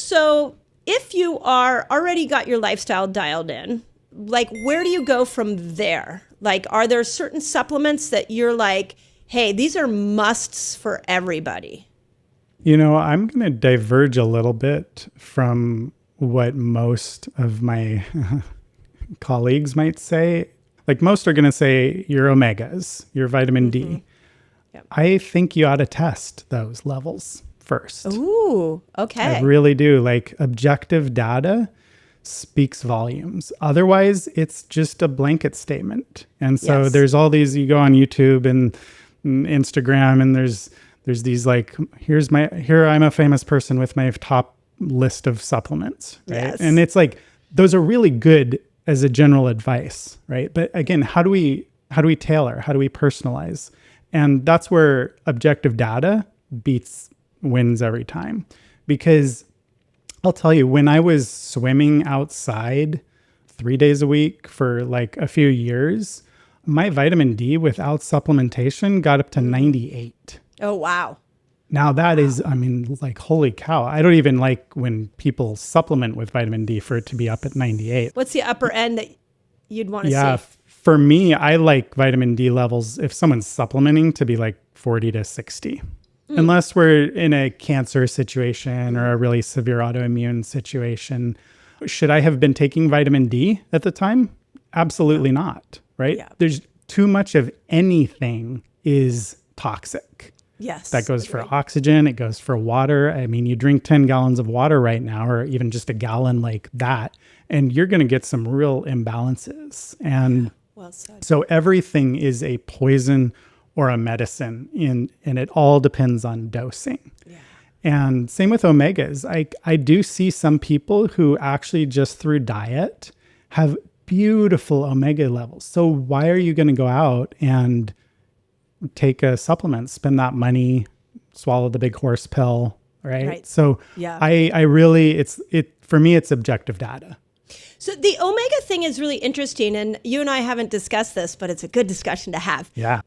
So if you are already got your lifestyle dialed in, like where do you go from there? Like, are there certain supplements that you're like, hey, these are musts for everybody? I'm going to diverge a little bit from what most of my colleagues might say. Like most are going to say your omegas, your vitamin D. Yep. I think you ought to test those levels first. Ooh, okay. I really do. Like objective data speaks volumes. Otherwise, it's just a blanket statement. And so there's all these, you go on YouTube and Instagram and there's these like, here I'm a famous person with my top list of supplements, right? Yes. And it's like, those are really good as a general advice, right? But again, how do we tailor? How do we personalize? And that's where objective data wins every time. Because I'll tell you, when I was swimming outside 3 days a week for like a few years, my vitamin D without supplementation got up to 98. Oh, wow. Now that is, like, holy cow. I don't even like when people supplement with vitamin D for it to be up at 98. What's the upper end that you'd want to see? Yeah, for me, I like vitamin D levels, if someone's supplementing, to be like 40 to 60. Unless we're in a cancer situation or a really severe autoimmune situation. Should I have been taking vitamin D at the time? Absolutely not, right? Yeah. There's too much of anything is toxic. Yes. That goes for oxygen. It goes for water. I mean, you drink 10 gallons of water right now, or even just a gallon like that, and you're going to get some real imbalances. And well said. So everything is a poison or a medicine, and it all depends on dosing. Yeah. And same with omegas. I do see some people who actually just through diet have beautiful omega levels. So why are you going to go out and take a supplement, spend that money, swallow the big horse pill, right? So yeah. I really, for me, it's objective data. So the omega thing is really interesting, and you and I haven't discussed this, but it's a good discussion to have. Yeah.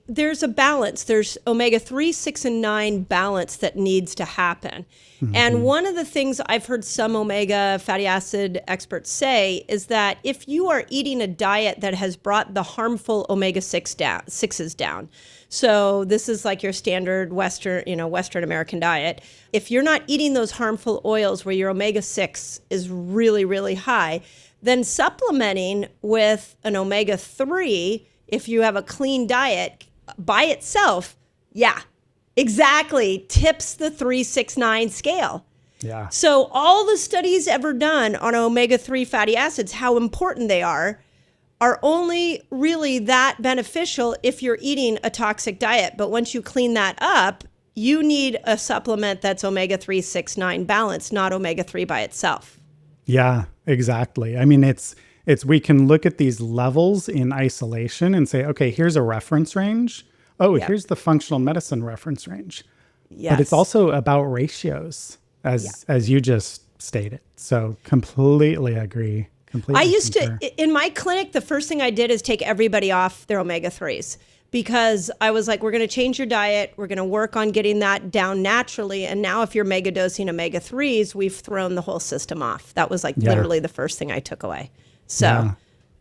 There's a balance. There's omega 3, 6, and 9 balance that needs to happen. Mm-hmm. And one of the things I've heard some omega fatty acid experts say is that if you are eating a diet that has brought the harmful omega 6s down, so this is like your standard Western American diet. If you're not eating those harmful oils where your omega 6 is really, really high, then supplementing with an omega 3, if you have a clean diet by itself, yeah, exactly, tips the 3, 6, 9 scale. Yeah. So all the studies ever done on omega 3 fatty acids, how important they are only really that beneficial if you're eating a toxic diet. But once you clean that up, you need a supplement that's omega 3, 6, 9 balanced, not omega 3 by itself. Yeah, exactly. I mean, it's we can look at these levels in isolation and say, okay, here's a reference range. Oh, yep. Here's the functional medicine reference range. Yes. But it's also about ratios, as you just stated. So completely agree. I used to, in my clinic, the first thing I did is take everybody off their omega 3s because I was like, we're going to change your diet. We're going to work on getting that down naturally. And now if you're mega dosing omega 3s, we've thrown the whole system off. That was like literally the first thing I took away. So,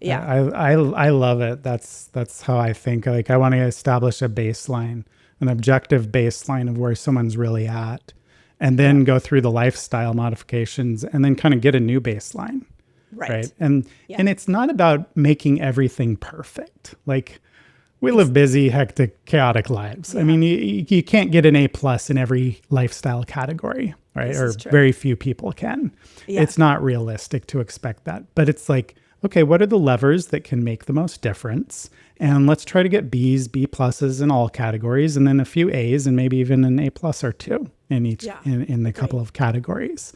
yeah. I love it. That's how I think. Like I want to establish a baseline, an objective baseline of where someone's really at, and then go through the lifestyle modifications and then kind of get a new baseline. Right. And it's not about making everything perfect. Like we live busy, hectic, chaotic lives. Yeah. I mean, you can't get an A+ in every lifestyle category, right? Or very few people can. Yeah. It's not realistic to expect that. But it's like, okay, what are the levers that can make the most difference? And let's try to get B's, B+ in all categories, and then a few A's and maybe even an A+ or 2 in each in the couple of categories.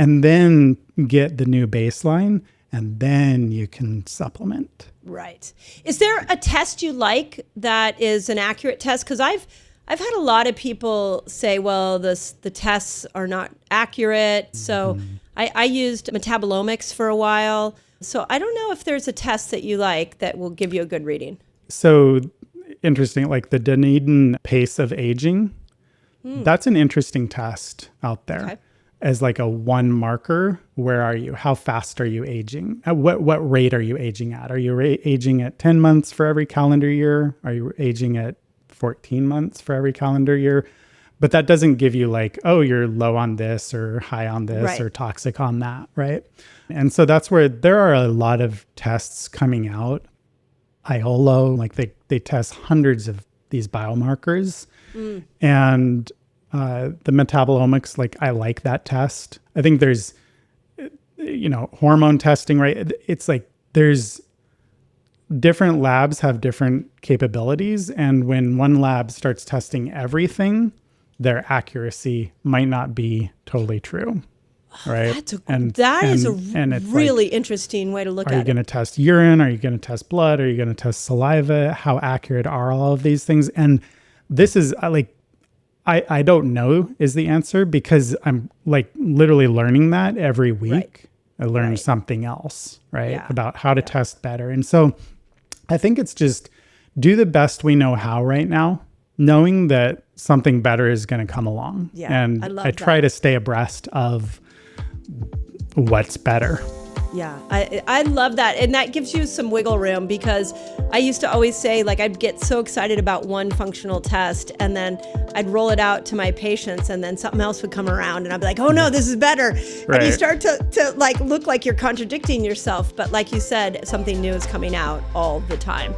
And then get the new baseline, and then you can supplement. Right. Is there a test you like that is an accurate test? Because I've had a lot of people say, well, the tests are not accurate. So I used metabolomics for a while. So I don't know if there's a test that you like that will give you a good reading. So interesting, like the Dunedin pace of aging. That's an interesting test out there. Okay. as like a one marker. Where are you? How fast are you aging? At what rate are you aging at? Are you aging at 10 months for every calendar year? Are you aging at 14 months for every calendar year? But that doesn't give you like, oh, you're low on this or high on this Right. or toxic on that, right? And so that's where there are a lot of tests coming out. IOLO, like they test hundreds of these biomarkers. And the metabolomics, like I like that test. I think there's, hormone testing, right? It's like there's different labs have different capabilities. And when one lab starts testing everything, their accuracy might not be totally true, right? That is a it's really like, interesting way to look are you at going to test urine? Are you going to test blood? Are you going to test saliva? How accurate are all of these things? And this is like, I don't know is the answer, because I'm like literally learning that every week. Right. I learn Right. something else, right? Yeah. About how to test better. And so I think it's just do the best we know how right now, knowing that something better is going to come along. Yeah, And I love I try that. to stay abreast of what's better. Yeah, I love that. And that gives you some wiggle room, because I used to always say, like, I'd get so excited about one functional test and then I'd roll it out to my patients and then something else would come around and I'd be like, oh no, this is better. And you Right. start to like look like you're contradicting yourself. But like you said, something new is coming out all the time.